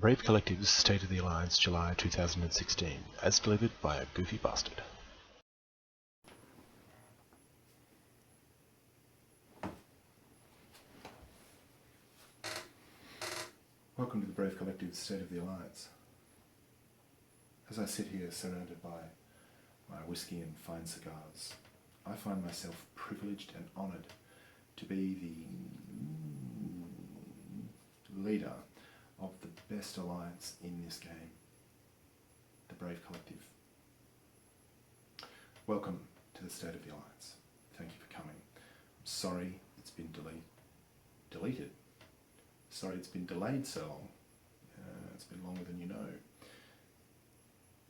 Brave Collective's State of the Alliance, July 2016, as delivered by a goofy bastard. Welcome to the Brave Collective's State of the Alliance. As I sit here surrounded by my whiskey and fine cigars, I find myself privileged and honoured to be the leader of the best alliance in this game, the Brave Collective. Welcome to the State of the Alliance. Thank you for coming. I'm sorry it's been deleted. Sorry it's been delayed so long. It's been longer than you know.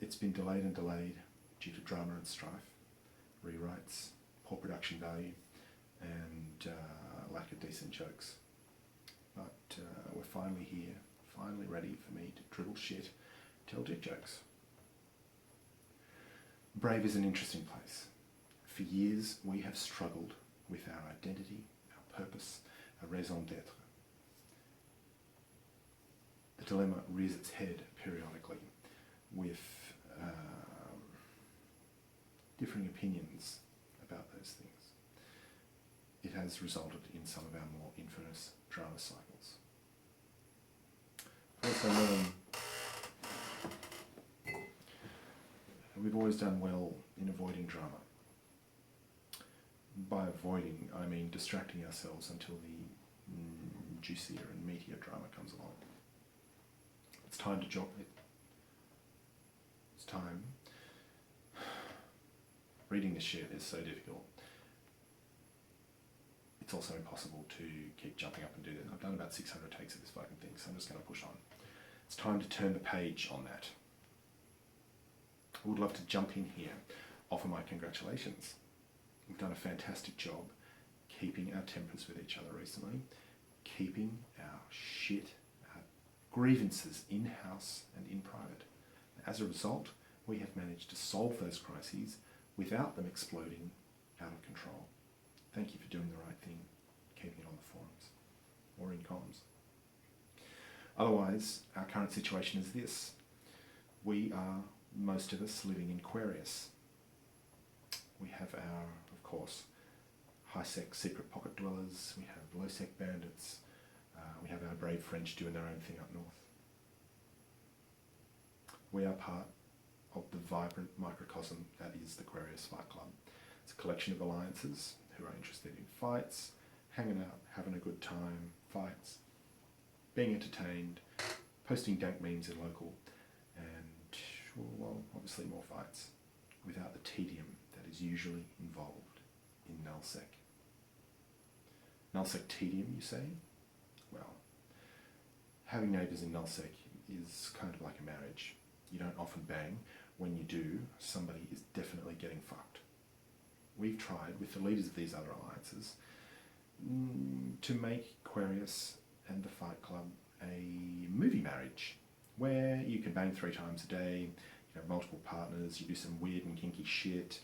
It's been delayed and delayed due to drama and strife, rewrites, poor production value, and lack of decent jokes. But we're finally here, finally ready for me to dribble shit, tell dick jokes. Brave is an interesting place. For years we have struggled with our identity, our purpose, our raison d'etre. The dilemma rears its head periodically with differing opinions about those things. It has resulted in some of our more infamous drama cycles. I've also learned we've always done well in avoiding drama. By avoiding, I mean distracting ourselves until the juicier and meatier drama comes along. It's time to jog it. It's time. Reading this shit is so difficult. It's also impossible to keep jumping up and do this. I've done about 600 takes of this fucking thing, so I'm just going to push on. It's time to turn the page on that. I would love to jump in here, offer my congratulations. We've done a fantastic job keeping our temperance with each other recently, keeping our shit, our grievances in-house and in private. As a result, we have managed to solve those crises without them exploding out of control. Thank you for doing the right thing, keeping it on the forums or in comms. Otherwise, our current situation is this. We are, most of us, living in Aquarius. We have our, of course, high-sec secret pocket dwellers, we have low-sec bandits, we have our brave French doing their own thing up north. We are part of the vibrant microcosm that is the Aquarius Fight Club. It's a collection of alliances who are interested in fights, hanging out, having a good time, fights, being entertained, posting dank memes in local, and, well, obviously more fights, without the tedium that is usually involved in nullsec. Nullsec tedium, you say? Well, having neighbours in nullsec is kind of like a marriage. You don't often bang. When you do, somebody is definitely getting fucked. We've tried, with the leaders of these other alliances, to make Aquarius and the Fight Club a movie marriage, where you can bang 3 times a day, you have multiple partners, you do some weird and kinky shit,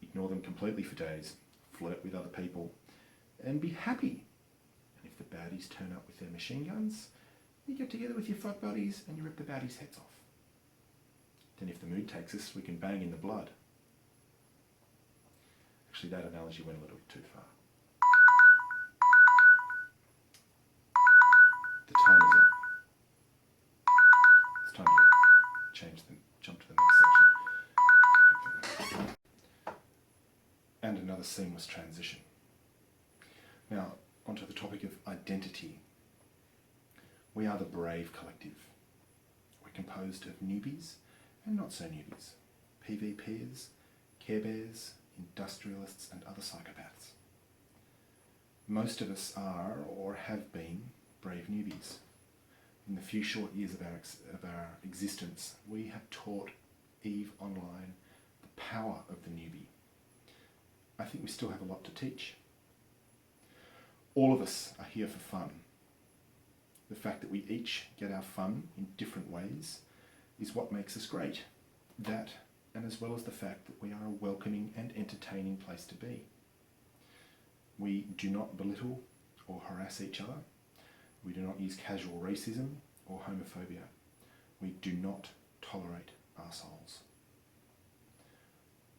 ignore them completely for days, flirt with other people, and be happy. And if the baddies turn up with their machine guns, you get together with your fuck buddies and you rip the baddies' heads off. Then if the mood takes us, we can bang in the blood. Actually, that analogy went a little bit too far. The time is up. It's time to jump to the next section. And another seamless transition. Now, onto the topic of identity. We are the Brave Collective. We're composed of newbies and not so newbies, PvPers, Care Bears, industrialists and other psychopaths. Most of us are or have been brave newbies. In the few short years of our existence, we have taught EVE Online the power of the newbie. I think we still have a lot to teach. All of us are here for fun. The fact that we each get our fun in different ways is what makes us great. That, and as well as the fact that we are a welcoming and entertaining place to be. We do not belittle or harass each other. We do not use casual racism or homophobia. We do not tolerate arseholes.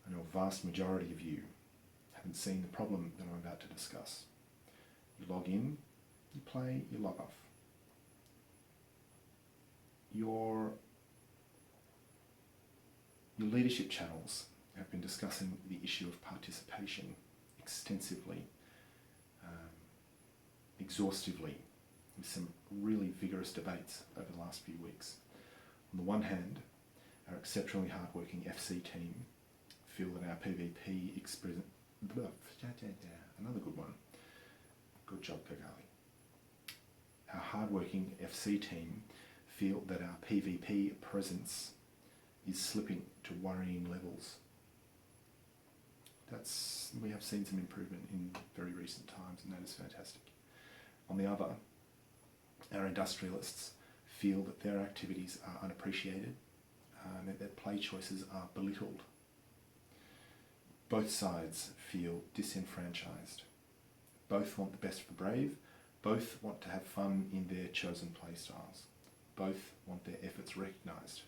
I know a vast majority of you haven't seen the problem that I'm about to discuss. You log in, you play, you log off. Your leadership channels have been discussing the issue of participation extensively, exhaustively, with some really vigorous debates over the last few weeks. On the one hand, our exceptionally hardworking FC team feel that our PvP another good one. Good job, Kagali. Our hardworking FC team feel that our PvP presence is slipping to worrying levels. We have seen some improvement in very recent times, and that is fantastic. On the other, our industrialists feel that their activities are unappreciated, that their play choices are belittled. Both sides feel disenfranchised. Both want the best for Brave. Both want to have fun in their chosen play styles. Both want their efforts recognised.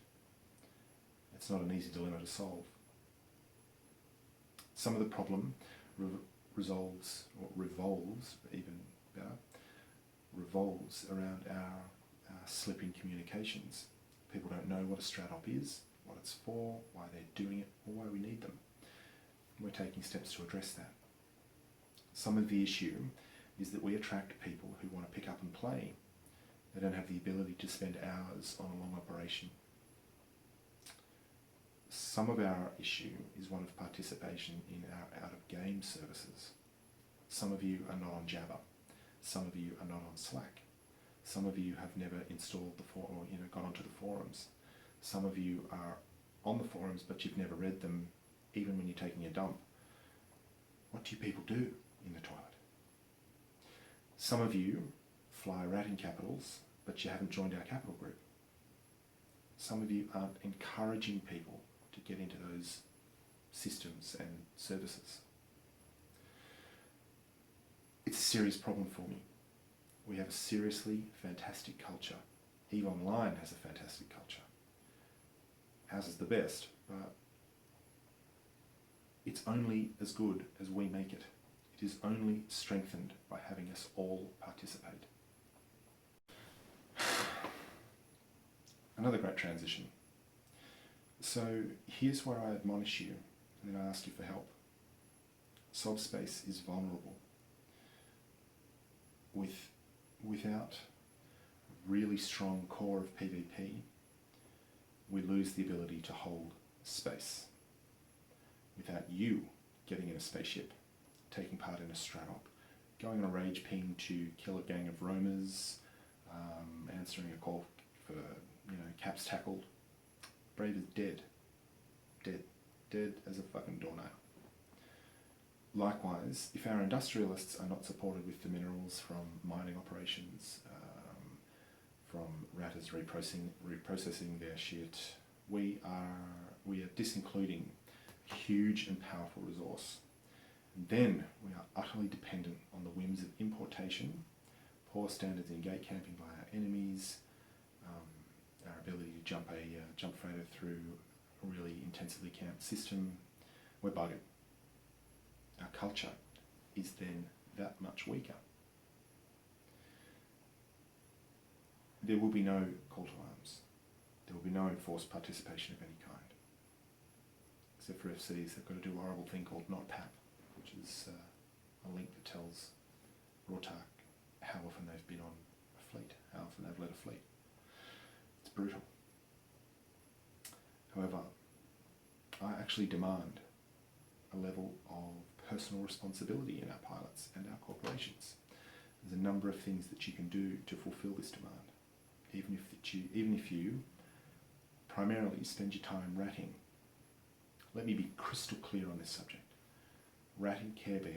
It's not an easy dilemma to solve. Some of the problem revolves around our slipping communications. People don't know what a strat-op is, what it's for, why they're doing it, or why we need them. We're taking steps to address that. Some of the issue is that we attract people who want to pick up and play. They don't have the ability to spend hours on a long operation. Some of our issue is one of participation in our out-of-game services. Some of you are not on Jabber. Some of you are not on Slack. Some of you have never installed gone onto the forums. Some of you are on the forums, but you've never read them, even when you're taking a dump. What do you people do in the toilet? Some of you fly ratting capitals, but you haven't joined our capital group. Some of you aren't encouraging people to get into those systems and services. It's a serious problem for me. We have a seriously fantastic culture. EVE Online has a fantastic culture. Ours is the best, but it's only as good as we make it. It is only strengthened by having us all participate. Another great transition. So here's where I admonish you, and then I ask you for help. Subspace is vulnerable. Without a really strong core of PvP, we lose the ability to hold space. Without you getting in a spaceship, taking part in a strat-op, going on a rage ping to kill a gang of roamers, answering a call for caps tackled, Brave is dead. Dead as a fucking doornail. Likewise, if our industrialists are not supported with the minerals from mining operations, from ratters reprocessing their shit, we are disincluding a huge and powerful resource. And then we are utterly dependent on the whims of importation, poor standards in gate camping by our enemies, our ability to jump freighter through a really intensively camped system. We're buggered. Our culture is then that much weaker. There will be no call to arms. There will be no enforced participation of any kind. Except for FCs, they've got to do a horrible thing called not PAP, which is a link that tells Rortark how often they've been on a fleet, how often they've led a fleet. It's brutal. However, I actually demand a level of personal responsibility in our pilots and our corporations. There's a number of things that you can do to fulfill this demand, even if you primarily spend your time ratting. Let me be crystal clear on this subject. Ratting Care Bear,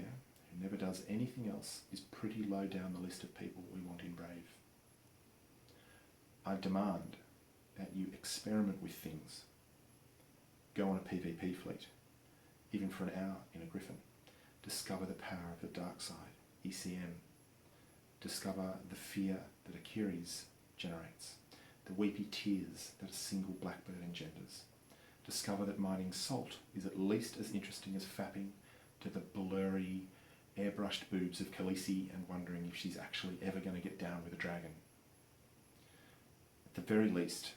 who never does anything else, is pretty low down the list of people we want in Brave. I demand that you experiment with things. Go on a PvP fleet, even for an hour in a Griffin. Discover the power of the dark side, ECM. Discover the fear that Akiri's generates. the weepy tears that a single blackbird engenders. Discover that mining salt is at least as interesting as fapping to the blurry, airbrushed boobs of Khaleesi and wondering if she's actually ever going to get down with a dragon. At the very least,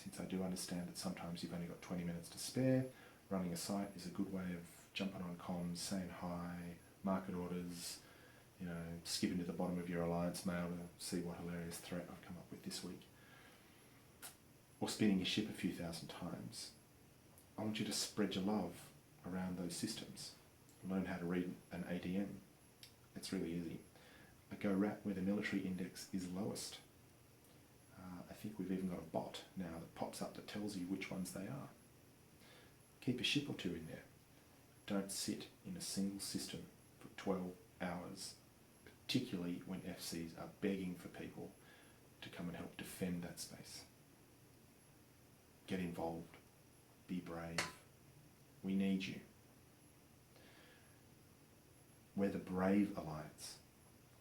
since I do understand that sometimes you've only got 20 minutes to spare, running a site is a good way of jumping on comms, saying hi, market orders, skipping to the bottom of your alliance mail to see what hilarious threat I've come up with this week, or spinning your ship a few thousand times. I want you to spread your love around those systems. Learn how to read an ADM. It's really easy. A go rat where the military index is lowest. I think we've even got a bot now that pops up that tells you which ones they are. Keep a ship or two in there. Don't sit in a single system for 12 hours, particularly when FCs are begging for people to come and help defend that space. Get involved. Be brave. We need you. We're the brave alliance.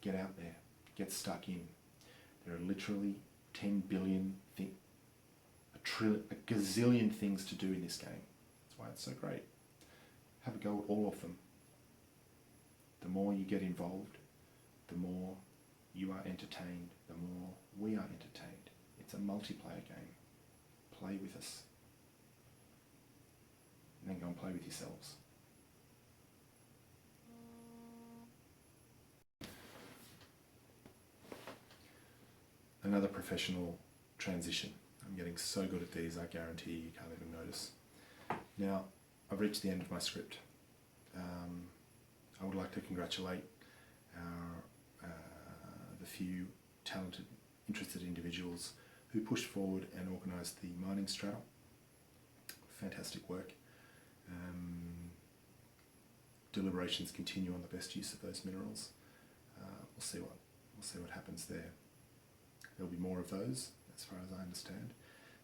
Get out there. Get stuck in. There are literally 10 billion a gazillion things to do in this game. That's why it's so great. Have a go at all of them. The more you get involved, the more you are entertained, the more we are entertained. It's a multiplayer game. Play with us. And then go and play with yourselves. Another professional transition. I'm getting so good at these, I guarantee you can't even notice. Now, I've reached the end of my script. I would like to congratulate the few talented, interested individuals who pushed forward and organised the mining straddle. Fantastic work. Deliberations continue on the best use of those minerals. We'll see what happens there. There'll be more of those, as far as I understand.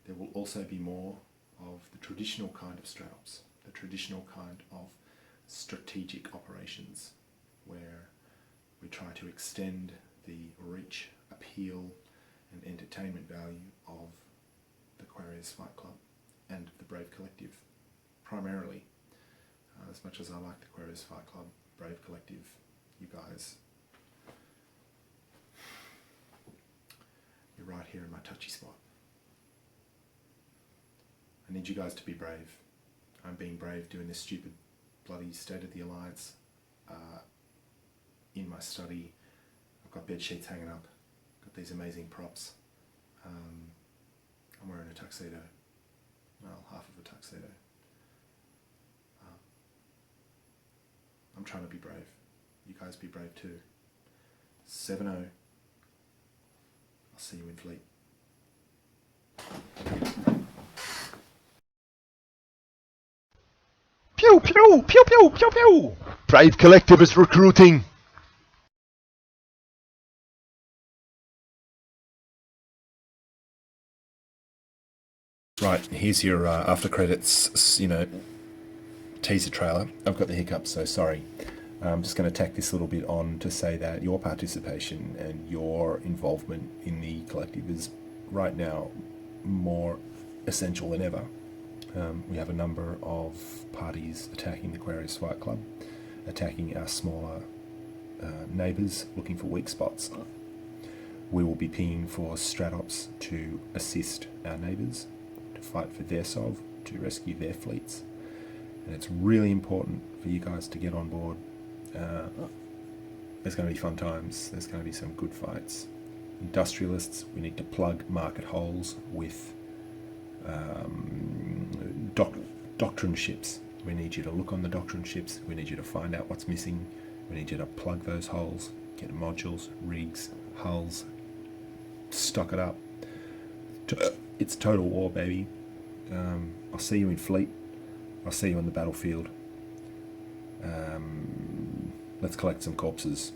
There will also be more of the traditional kind of straddles, the traditional kind of strategic operations, where we try to extend the reach, appeal, and entertainment value of the Aquarius Fight Club and the Brave Collective, primarily. As much as I like the Aquarius Fight Club, Brave Collective, you guys, you're right here in my touchy spot. I need you guys to be brave. I'm being brave doing this stupid bloody State of the Alliance in my study. I've got bed sheets hanging up, got these amazing props. I'm wearing a tuxedo, well, half of a tuxedo. I'm trying to be brave. You guys be brave too. 7-0. I'll see you in Fleet. Pew pew pew pew pew pew. Brave Collective is recruiting. Right, here's your after credits, teaser trailer. I've got the hiccups, so sorry. I'm just going to tack this little bit on to say that your participation and your involvement in the collective is right now more essential than ever. We have a number of parties attacking the Aquarius Fight Club, attacking our smaller neighbours, looking for weak spots. We will be pinging for stratops to assist our neighbours, to fight for their sov, to rescue their fleets. And it's really important for you guys to get on board. There's going to be fun times. There's going to be some good fights. Industrialists, we need to plug market holes with doctrine ships. We need you to look on the doctrine ships. We need you to find out what's missing. We need you to plug those holes, get modules, rigs, hulls, stock it up. It's total war, baby. I'll see you in Fleet. I'll see you on the battlefield. Let's collect some corpses.